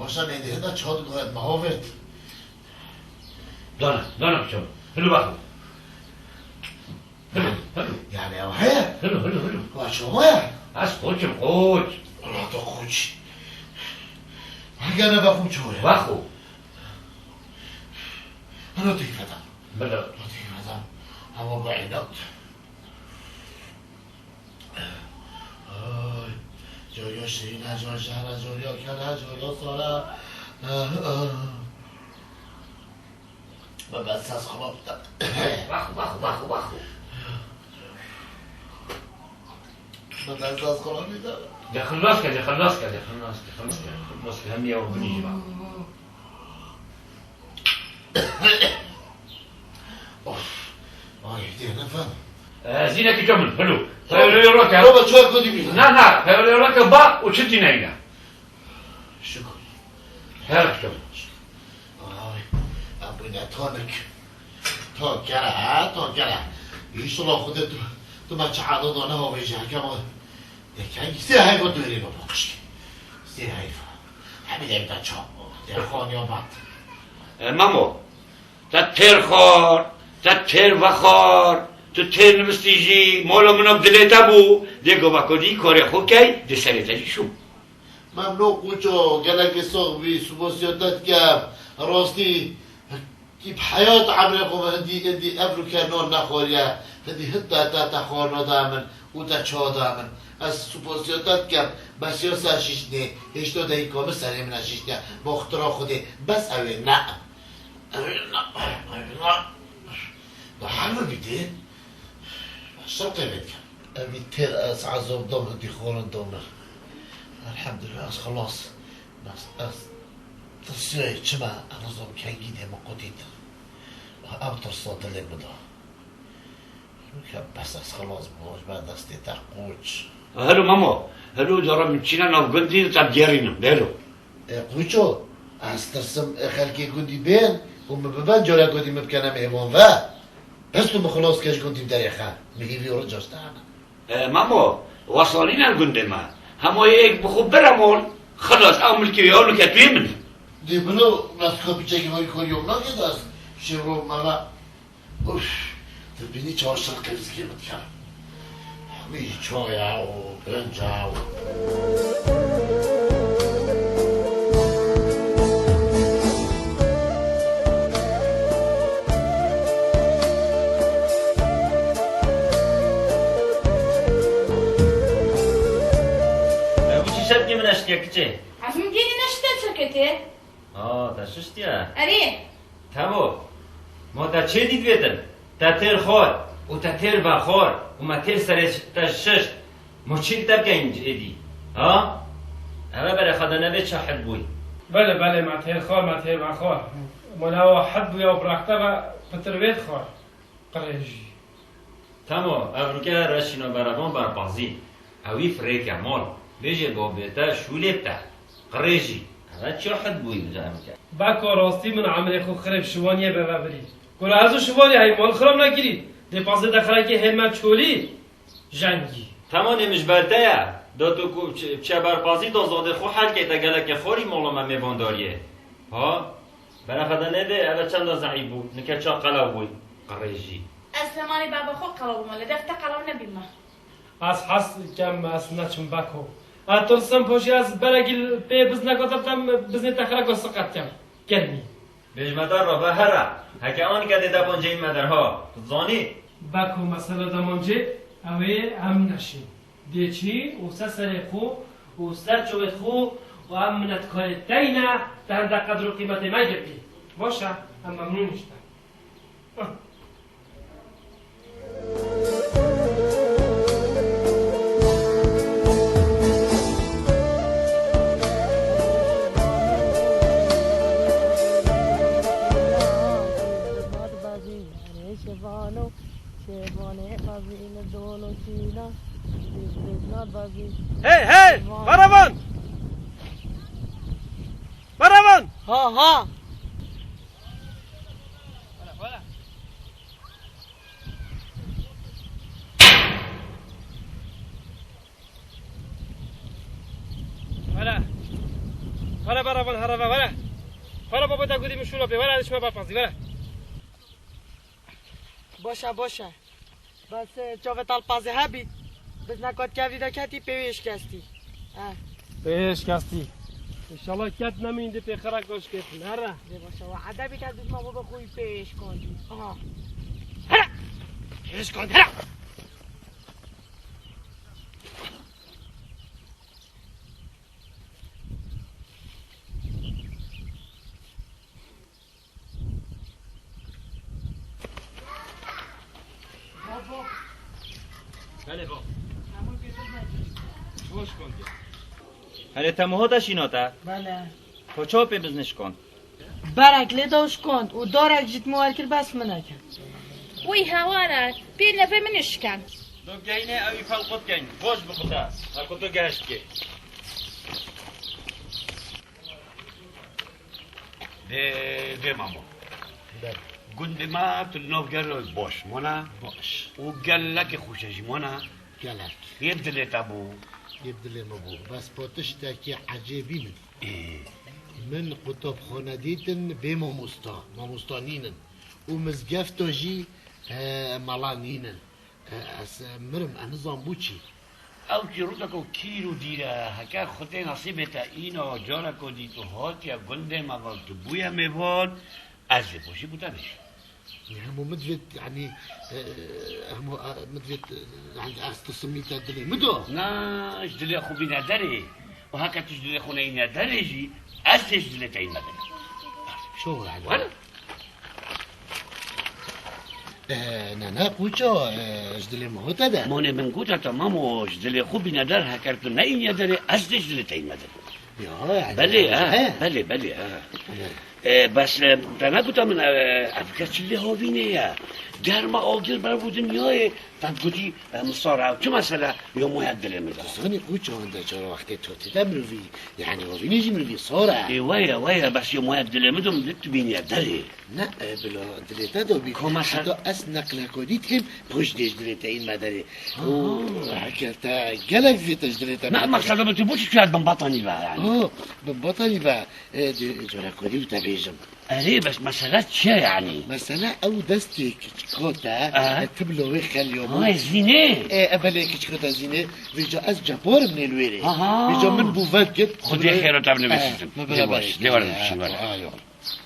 باشا نیده هدا چاد گوهد مهاوت دانم شما هلو بخو هلو یعنی او هیا هلو و شما یا از خوچم خوچ الله تو خوچ اگر نبخوم چوره بخو انا تیفدم بلا تیفدم اما بعینات جویا شیرین هجار شهر جویا کل جویا سارا و بس از خواب بخو و بس از خواب میدم ده خلاص که همی او بنیجی بخو آی دیگه نفهم زینکی جمل هلو فیولی روکا بابا چوه کدی بیدم نه فیولی روکا با و چتی نینا شکر هرک جمل آی ابوینه تا گره ایشالا خودت تو بچه عدادانه ها بیجه کما دکنگی سه حیفا دوری بابا کشکی سه حیفا همین دیگه چا در خانی آمد مامو تا تر خار تا تر وخار تو تر نمستیجی مولا منم دلیتا بو دیگو بکدی کار خو کی دی سریتاجی شو ممنوع قوچو گلک سوق بی سباسیادت که راستی کی بحیات عمري قوم هدي افريكا نور نخوريا هدي هدا تا خورنا دامن و تا چا دامن از سپاسیاتت کم بس یا سرشیشنه هشتا دهی کامه سره من شیشنه با اختراع خوده بس اوه نه ده حلو بیده شرطه بید کم اوی تیر از عذاب دام هدی خورن دامن الحمدلله از خلاص بس از تصير كما نظام كنجيد هم قديد أبطر صوت اللي بدا بس خلاص بوش بعد دستي تقوش هلو ماما هلو جرا من چینا نو گندی تا بیارینم هلو قوچو استرسم خلقي قدي بين ومببان جولا قدي مبكنا مهمون و بس تو خلاص كاش قدي بدايا خان مهيبي ورجاش تاعنا ماما وصلين الگنده ما همو یک بخوب برمون خلاص او ملکی یالو کتوی من دي بلو ناس كوبيتشي ما يكون يوم لا كده شيرو مالا اوف تبيني چهارشن قرز گیرد کرد همه چایا و برنجا و Bu çişet gibi neştiye kiçi? عشان جيني نشتت سكتي تا ششتیا أري تابو ما تا چه دید بیدن؟ تا تیر خور و تا تیر بخور و ما تیر سرش تا شش ما چی تب که اینج ایدی؟ ها؟ اما برای خدا نبید چه حد بوی بله معتير خور معتير مع خور ملاو حد ويا براكتبا بترويت خور قريجي تمام افروکه رشینا برابان بربازی اوی فریک مال بیجه با بیتا شوله بتا قریجی اما چه حد بوی بجا که باكو راستي من عمري خو خرب شوانيه ببابري كل هذا شواني هاي مال خرب نگیری دپازه دخلکی همت چولی جنگی تمام نمیش برتایا دو تو چه بربازی دو زاده خو حل که تا گلک خوری مولا من میوانداریه ها برای خدا نده اما چند زعی بود نکه چا قلب بوی قریجی أسلماني بابا خو قلب ماله دفت قلب نبي ما از حس کم از نچم باكو اترسم پوشی از برگل پی بزنه گذاشتم بزنه تخرج و سقط کم گرمی بیش مدار را به هر هک آن که دیده بانجه این مدرها زانی باكو مسألة دمانجي اوه هم نشين ديچي و سر خو و سر چوبت خو و هم منت کار دینا تهنده قدر و قیمت ما گربی باشه هم ممنون نشتن Hey! Baravan! ها خلا براون هروا ولا خلا بابا تا گودی مشورا به ولا شما بپازی ولا باشه بس چاوت الپازه هبی بس نکات کردی دا کتی پیوش کستی پیش کاستی انشالله کت نمینده پی خرا کوش کت نره ده باشه و عدبی که دوست ما بابا خوی پیش کندی پیش کن هلا بله با خوش کن هله تموها داشیناتا بله کجا پی بزنش کن برک لیداش کند و دارک جیت موارکر بس منه کن وی هوارد بیر لبه منش کن دو گینه اوی فلقوت گین خوش بخدا هکو تو گشت که ده مامو گنده ما تو نوگرد باش مانا باش و گلک خوشش مانا گلک يبدل تابو يبدل مبو بس بوتش تاكي عجيبي من قطب خنديتن بماموستانينن ومزقفتو جي مالانينن مرم انظام بوچي او کی رو کو کیلو دیره هکا خود نصیبت اینو جارا کو دی تو هات یا گنده ما ول تو بویا میوان از بوشی بودنش هم مدفت يعني هم مدفت عند استسميت الدلي مدو نا اجدلي خو بينا دري وهكا تجدلي خو نينا درجي از تجدلي تاين مدن شو يعني وانا نانا قوچو اجدلي مهوتا ده موني من قوتا تمامو اجدلي خو بينا در هكا تو نينا دري از تجدلي تاين مدن يا يعني بله بله بس تنها گفتم من افکار چیلی ها وینه یا گرما آگیر بر بودن یاه تد گوتی مصارع چه مسئله یا موید دل میدارم صاني قوچو عنده چرا وقتی تو تدمروی يعني هو نيجي من صورة ويا بس يا موید دل میدم دت بینی داره نه بلا دلتا دو بي كما سر- حتى أسنق لكوديت هم بوش ديش دلتا إن مدري وحكرتا جلك في تجدلتا نه مقصد ما تبوش شاید بنبطنی بقى يعني ببطني بقى جرا كودي تبيجم اري بس مسألة چه يعني مثلا أو دستي كتكوتا تبلو ويخل يوم ها زینه أبلي كتكوتا زينة بيجا أز جبار من الويري آها. بيجا من بوفات جد خدي خير وتعمل بسيطة بلا باش دي ورد شي ورد آه